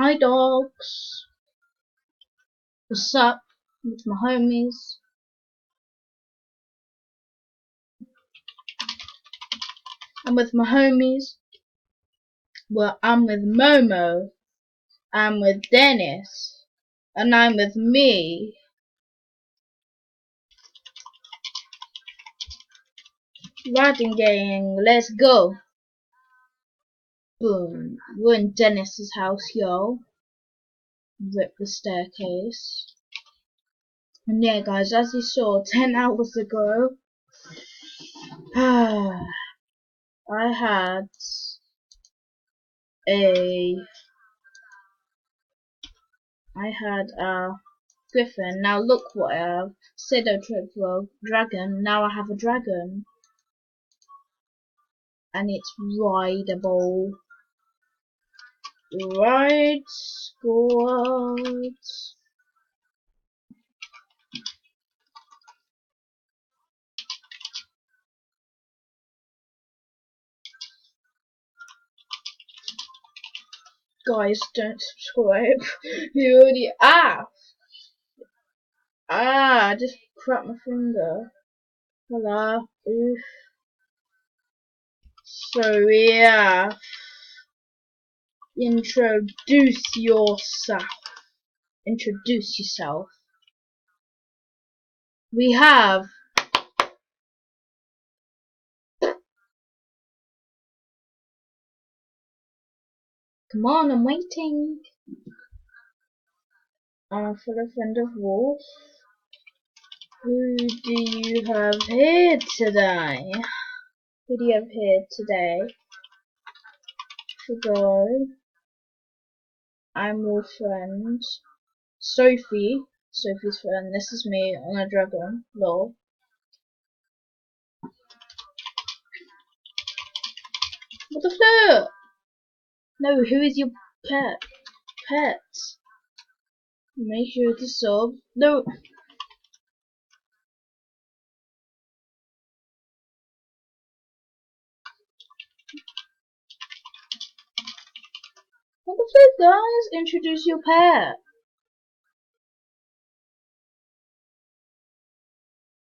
Hi dogs, what's up with my homies? I'm with my homies. Well, I'm with Momo, I'm with Dennis, and I'm with me. Riding gang, let's go. Boom, we're in Dennis's house, yo. Rip the staircase. And yeah, guys, as you saw 10 hours ago, I had a griffin. Now look what I have. Pseudo triple dragon. Now I have a dragon. And it's rideable. Ride squad. Guys, don't subscribe. You already I just cracked my finger. Hello. Oof. So yeah. Introduce yourself. Introduce yourself. We have come on, I'm waiting. For the friend of Wolf. Who do you have here today? Who do you have here today? Go. I'm your friend. Sophie. Sophie's friend. This is me on a dragon. Lol. What the flip? No, who is your pet? Pet. Make sure to sub. No. What the flip, guys? Introduce your pet.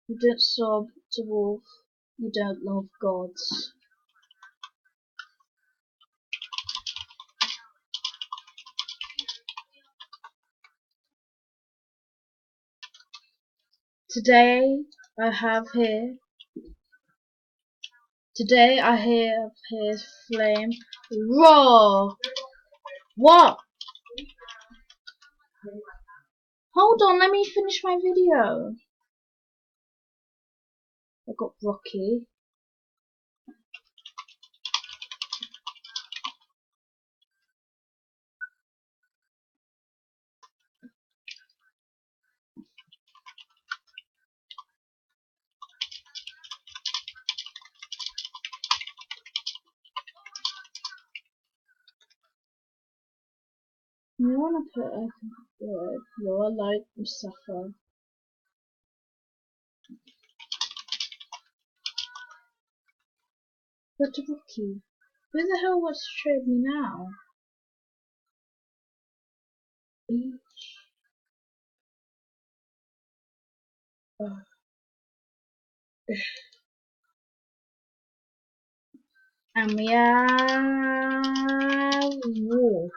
You don't sub to Wolf. You don't love gods. Today I have here Flame Raw. What? Hold on, let me finish my video. I got Rocky. You wanna put a word? Law like Mustafa. But Rocky. Who the hell wants to trade me now? Oh. And yeah, Wolf.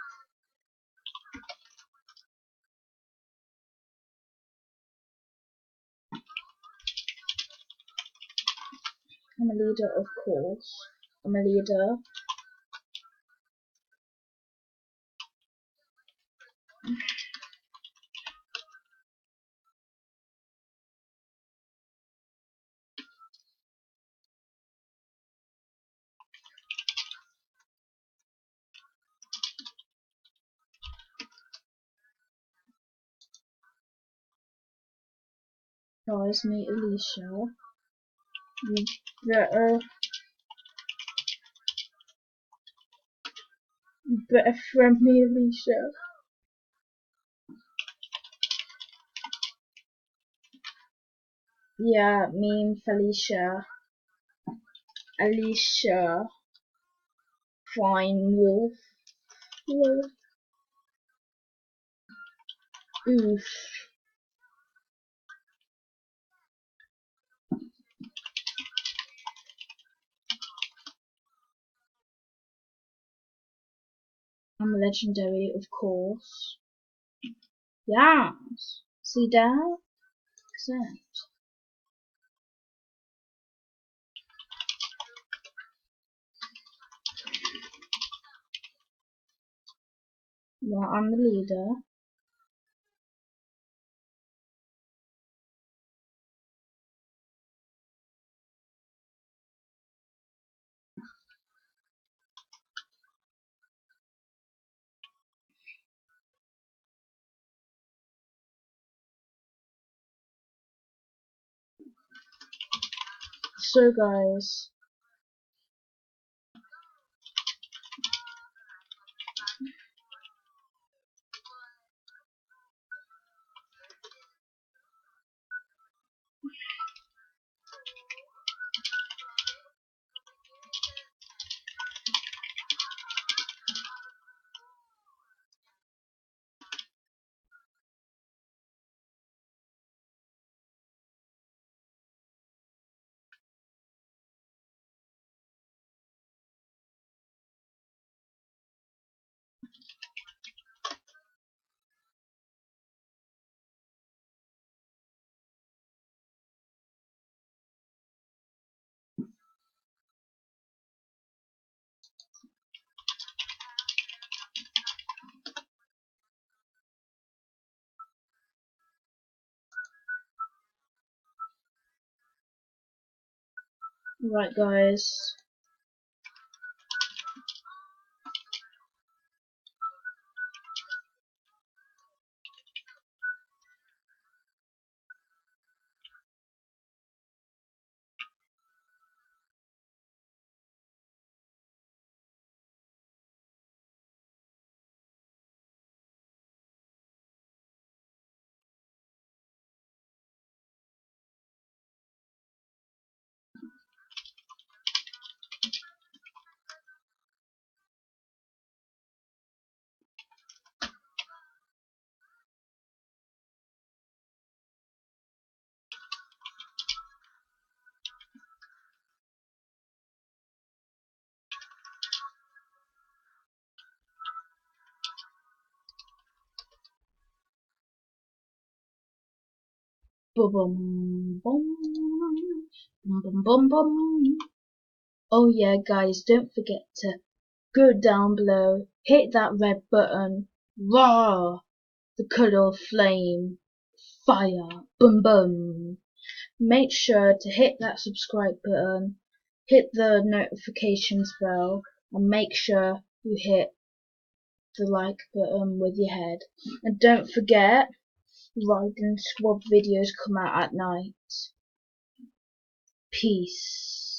I'm a leader, of course. I'm a leader. Guys, meet Alicia. You better friend me, Alicia. Yeah, me and Felicia. Alicia. Fine Wolf. Yeah. Oof. I'm legendary, of course. Yes. See that? Accept. Yeah, I'm the leader. So guys, right guys. Boom, boom, boom, boom, boom, boom, boom. Oh yeah, guys, don't forget to go down below, hit that red button, raw, the colour of flame, fire, boom boom. Make sure to hit that subscribe button, hit the notifications bell, and make sure you hit the like button with your head. And don't forget, Raiden Squad videos come out at night. Peace.